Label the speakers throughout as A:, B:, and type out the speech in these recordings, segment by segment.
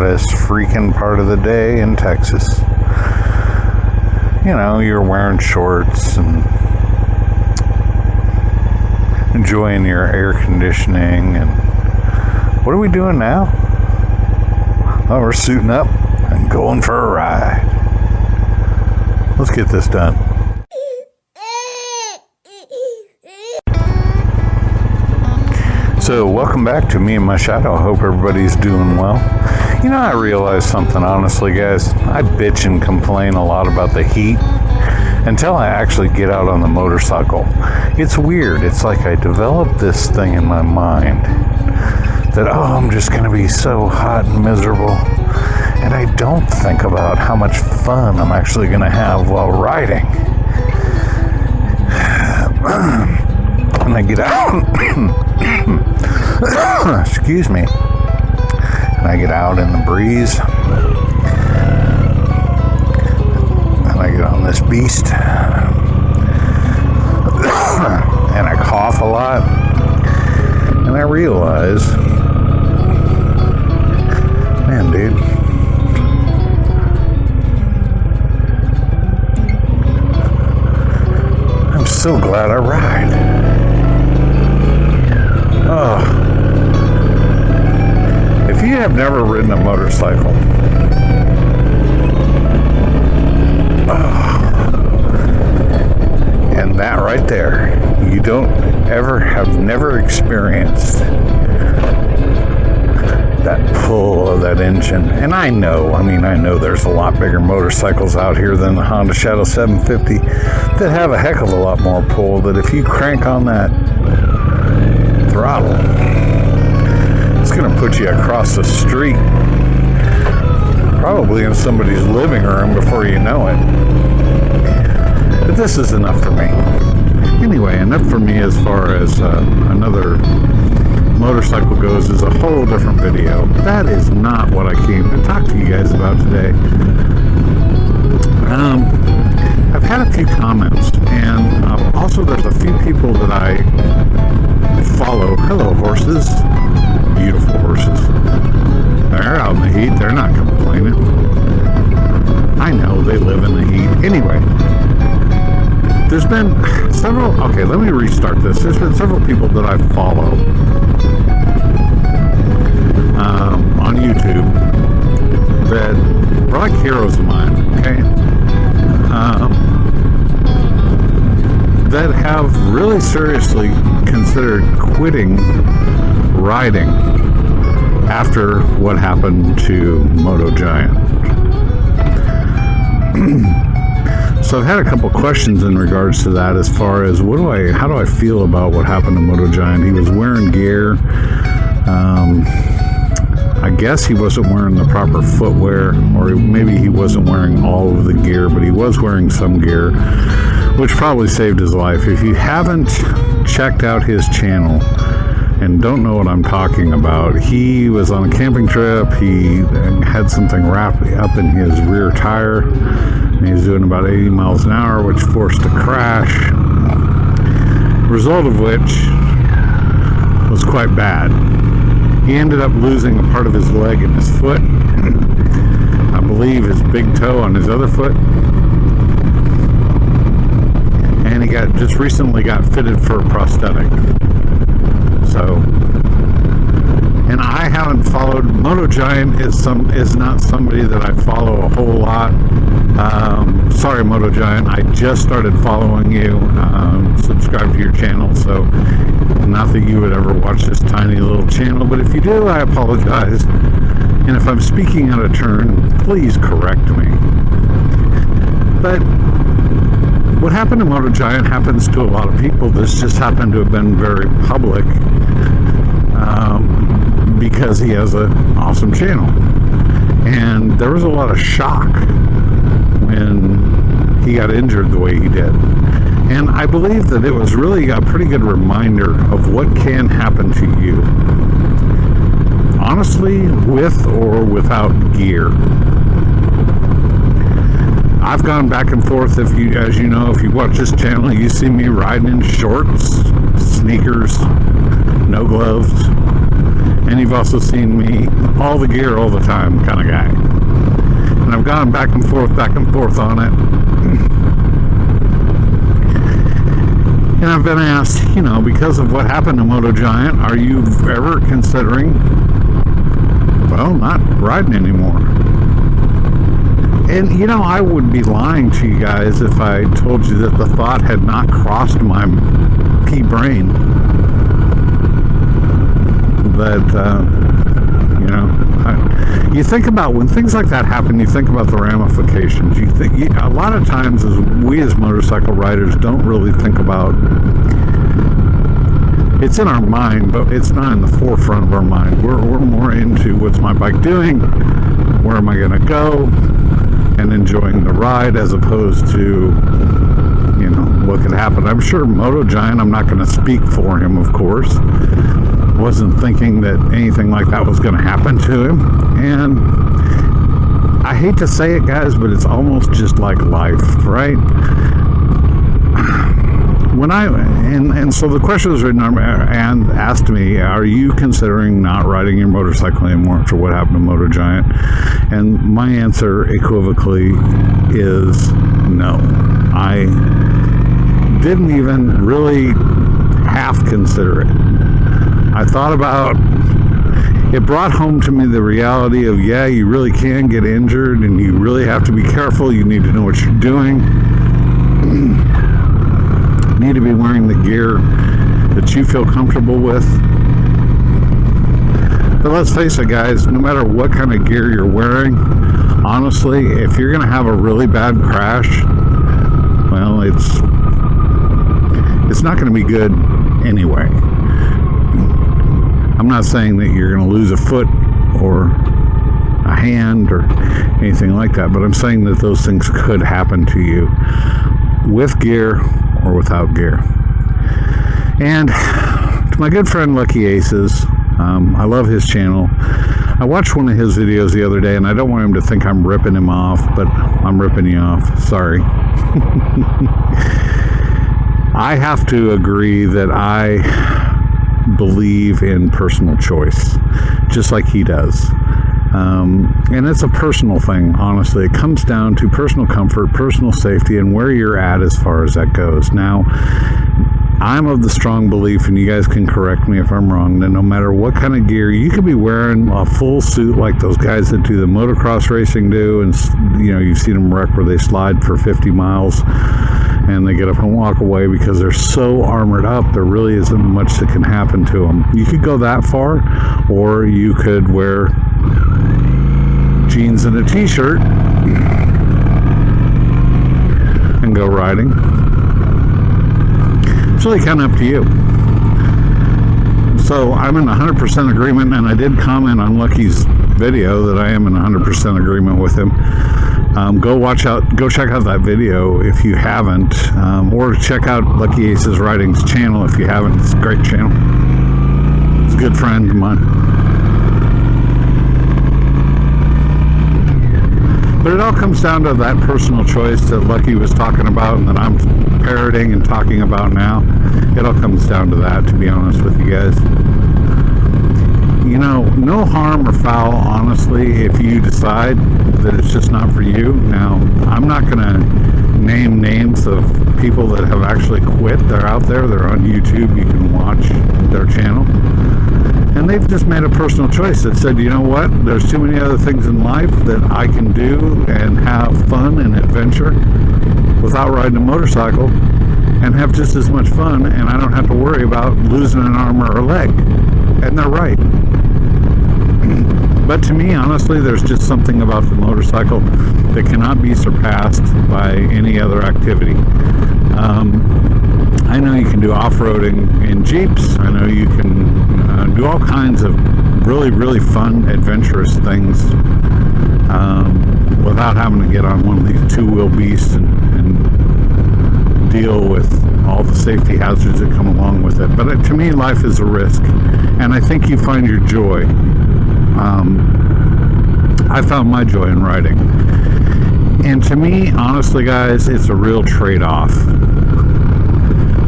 A: hottest freaking part of the day in Texas. You know, you're wearing shorts and enjoying your air conditioning. And what are we doing now? Oh, we're suiting up and going for a ride. Let's get this done. So, welcome back to Me and My Shadow. I hope everybody's doing well. You know, I realized something, honestly, guys. I bitch and complain a lot about the heat until I actually get out on the motorcycle. It's weird. It's like I developed this thing in my mind that, I'm just going to be so hot and miserable. And I don't think about how much fun I'm actually going to have while riding. And I get out, excuse me, and I get out in the breeze, and I get on this beast, and I cough a lot, and I realize, man, dude, I'm so glad I ride. Oh, if you have never ridden a motorcycle, and that right there, you have never experienced that pull of that engine. And I know there's a lot bigger motorcycles out here than the Honda Shadow 750 that have a heck of a lot more pull, that if you crank on that throttle, it's going to put you across the street, probably in somebody's living room before you know it. But this is enough for me. Anyway, enough for me as far as another motorcycle goes is a whole different video. That is not what I came to talk to you guys about today. I've had a few comments, and also there's a few people that I follow. Hello, horses. Beautiful horses. They're out in the heat. They're not complaining. I know they live in the heat. Anyway, there's been several... Okay, let me restart this. There's been several people that I follow on YouTube that are like heroes of mine, okay? That have really seriously considered quitting riding after what happened to Moto Giant. So I've had a couple questions in regards to that, as far as how do I feel about what happened to Moto Giant. He was wearing gear. I guess he wasn't wearing the proper footwear, or maybe he wasn't wearing all of the gear, but he was wearing some gear, which probably saved his life. If you haven't checked out his channel and don't know what I'm talking about, he was on a camping trip. He had something wrapped up in his rear tire, and he was doing about 80 miles an hour, which forced a crash, result of which was quite bad. He ended up losing a part of his leg and his foot. I believe his big toe on his other foot. And he just recently got fitted for a prosthetic. So, and I haven't followed. Moto Giant is not somebody that I follow a whole lot. Sorry, Moto Giant, I just started following you. Subscribe to your channel, so not that you would ever watch this tiny little channel, but if you do, I apologize. And if I'm speaking out of turn, please correct me. But what happened to Moto Giant happens to a lot of people. This just happened to have been very public because he has an awesome channel. And there was a lot of shock when he got injured the way he did. And I believe that it was really a pretty good reminder of what can happen to you, honestly, with or without gear. I've gone back and forth. As you know, if you watch this channel, you see me riding in shorts, sneakers, no gloves. And you've also seen me all the gear all the time kind of guy. And I've gone back and forth on it. And I've been asked, you know, because of what happened to Moto Giant, are you ever considering, well, not riding anymore? And, you know, I would be lying to you guys if I told you that the thought had not crossed my pea brain that, you know, you think about when things like that happen, you think about the ramifications. You think, a lot of times we as motorcycle riders don't really think about, it's in our mind, but it's not in the forefront of our mind. We're more into what's my bike doing, where am I going to go, and enjoying the ride as opposed to, you know, what could happen. I'm sure Moto Giant, I'm not going to speak for him, of course, wasn't thinking that anything like that was going to happen to him. And I hate to say it, guys, but it's almost just like life, right? When and so the question was written and asked me, are you considering not riding your motorcycle anymore after what happened to Moto Giant? And my answer equivocally is no. I didn't even really half consider it. I thought about it, brought home to me the reality of, yeah, you really can get injured and you really have to be careful. You need to know what you're doing. You need to be wearing the gear that you feel comfortable with. But let's face it, guys, no matter what kind of gear you're wearing, honestly, if you're going to have a really bad crash, well, it's not going to be good anyway. I'm not saying that you're going to lose a foot or a hand or anything like that, but I'm saying that those things could happen to you with gear or without gear. And to my good friend Lucky Aces, I love his channel. I watched one of his videos the other day, and I don't want him to think I'm ripping him off, but I'm ripping you off. Sorry. I have to agree that I believe in personal choice, just like he does. And it's a personal thing, honestly. It comes down to personal comfort, personal safety, and where you're at as far as that goes. Now, I'm of the strong belief, and you guys can correct me if I'm wrong, that no matter what kind of gear, you could be wearing a full suit like those guys that do the motocross racing do, and, you know, you've seen them wreck where they slide for 50 miles and they get up and walk away because they're so armored up, there really isn't much that can happen to them. You could go that far, or you could wear jeans and a t-shirt and go riding. It's really kind of up to you. So I'm in 100% agreement, and I did comment on Lucky's video that I am in 100% agreement with him. Go check out that video if you haven't, or check out Lucky Aces Riding's channel if you haven't. It's a great channel. It's a good friend of mine. But it all comes down to that personal choice that Lucky was talking about and that I'm parroting and talking about now. It all comes down to that, to be honest with you guys. You know, no harm or foul, honestly, if you decide that it's just not for you. Now, I'm not going to name names of people that have actually quit. They're out there. They're on YouTube. You can watch their channel. And they've just made a personal choice that said, you know what, there's too many other things in life that I can do and have fun and adventure without riding a motorcycle and have just as much fun, and I don't have to worry about losing an arm or a leg. And they're right. But to me, honestly, there's just something about the motorcycle that cannot be surpassed by any other activity. I know you can do off-roading in Jeeps. I know you can do all kinds of really, really fun, adventurous things without having to get on one of these two-wheel beasts and deal with all the safety hazards that come along with it. But to me, life is a risk, and I think you find your joy. I found my joy in riding. And to me, honestly, guys, it's a real trade-off.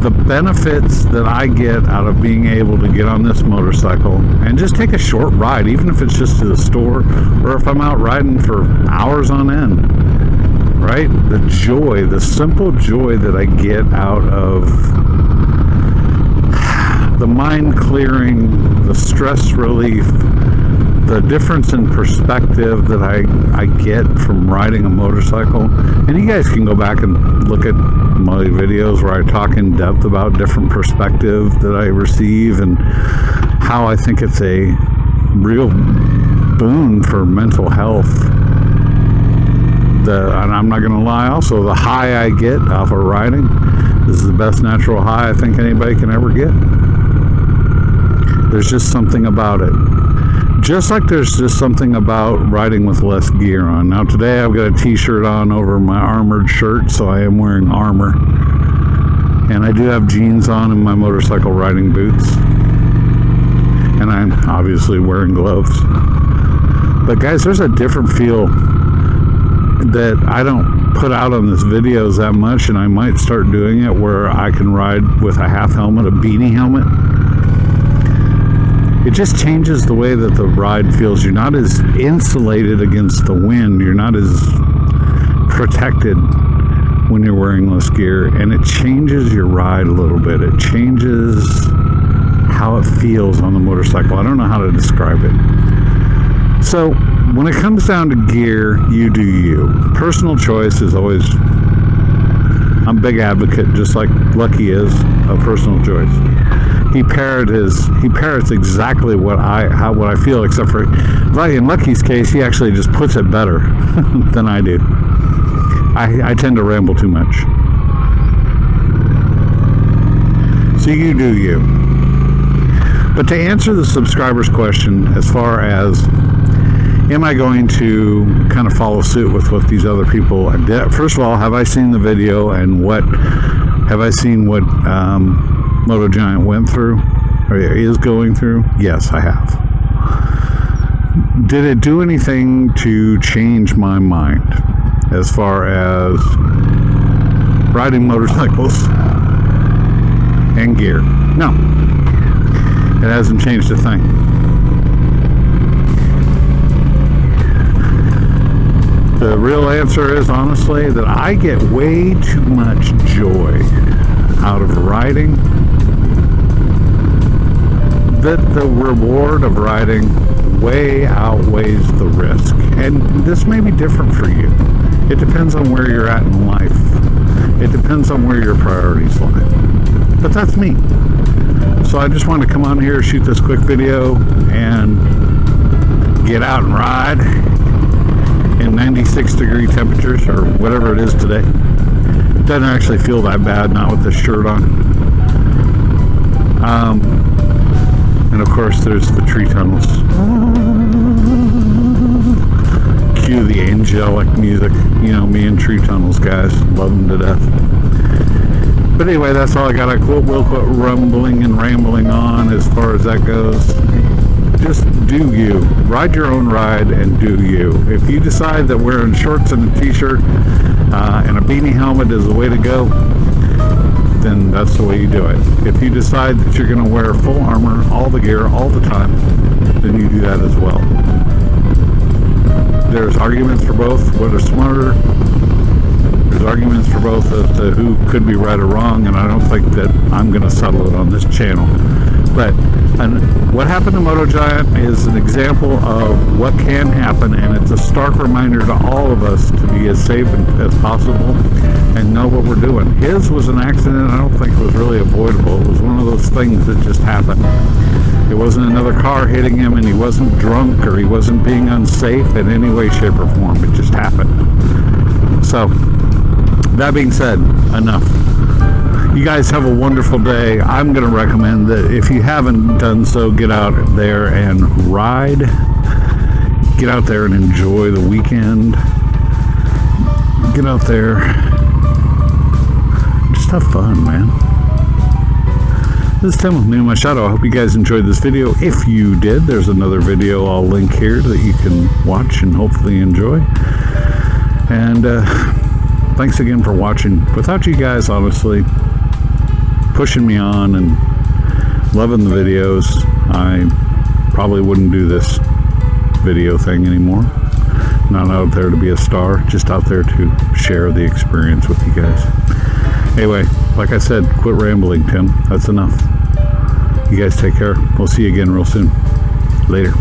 A: the benefits that I get out of being able to get on this motorcycle and just take a short ride, even if it's just to the store or if I'm out riding for hours on end, right? The joy, the simple joy that I get out of the mind clearing, the stress relief, the difference in perspective that I get from riding a motorcycle. And you guys can go back and look at my videos where I talk in depth about different perspective that I receive and how I think it's a real boon for mental health. And I'm not going to lie, also the high I get off of riding, this is the best natural high I think anybody can ever get. There's just something about it. Just like there's just something about riding with less gear on. Now today I've got a t-shirt on over my armored shirt, so I am wearing armor. And I do have jeans on and my motorcycle riding boots. And I'm obviously wearing gloves. But guys, there's a different feel that I don't put out on this videos that much, and I might start doing it where I can ride with a half helmet, a beanie helmet. It just changes the way that the ride feels. You're not as insulated against the wind. You're not as protected when you're wearing less gear, and it changes your ride a little bit. It changes how it feels on the motorcycle. I don't know how to describe it. So when it comes down to gear, you do you. Personal choice is always, I'm a big advocate, just like Lucky is, of personal choice. He parrots exactly what I feel, except for, like in Lucky's case, he actually just puts it better than I do. I tend to ramble too much. So you do you. But to answer the subscriber's question, as far as am I going to kind of follow suit with what these other people did? First of all, have I seen the video and have I seen what Moto Giant went through or is going through? Yes, I have. Did it do anything to change my mind as far as riding motorcycles and gear? No, it hasn't changed a thing. The real answer is, honestly, that I get way too much joy out of riding, that the reward of riding way outweighs the risk. And this may be different for you. It depends on where you're at in life. It depends on where your priorities lie. But that's me. So I just wanted to come on here, shoot this quick video, and get out and ride in 96-degree temperatures, or whatever it is today. It doesn't actually feel that bad, not with this shirt on. And of course there's the tree tunnels. Cue the angelic music. You know, me and tree tunnels, guys. Love them to death. But anyway, that's all I got. We'll quit rumbling and rambling on as far as that goes. Just do you. Ride your own ride and do you. If you decide that wearing shorts and a t-shirt and a beanie helmet is the way to go, then that's the way you do it. If you decide that you're going to wear full armor, all the gear, all the time, then you do that as well. There's arguments for both. What is smarter? There's arguments for both as to who could be right or wrong, and I don't think that I'm going to settle it on this channel. But what happened to Moto Giant is an example of what can happen, and it's a stark reminder to all of us to be as safe as possible and know what we're doing. His was an accident. I don't think it was really avoidable. It was one of those things that just happened. It wasn't another car hitting him, and he wasn't drunk, or he wasn't being unsafe in any way, shape, or form. It just happened. So, that being said, enough. You guys have a wonderful day. I'm going to recommend that if you haven't done so, get out there and ride. Get out there and enjoy the weekend. Get out there. Just have fun, man. This is Tim with Me and My Shadow. I hope you guys enjoyed this video. If you did, there's another video I'll link here that you can watch and hopefully enjoy. And thanks again for watching. Without you guys, honestly, pushing me on and loving the videos, I probably wouldn't do this video thing anymore. Not out there to be a star, just out there to share the experience with you guys. Anyway, like I said, quit rambling, Tim. That's enough. You guys take care. We'll see you again real soon. Later.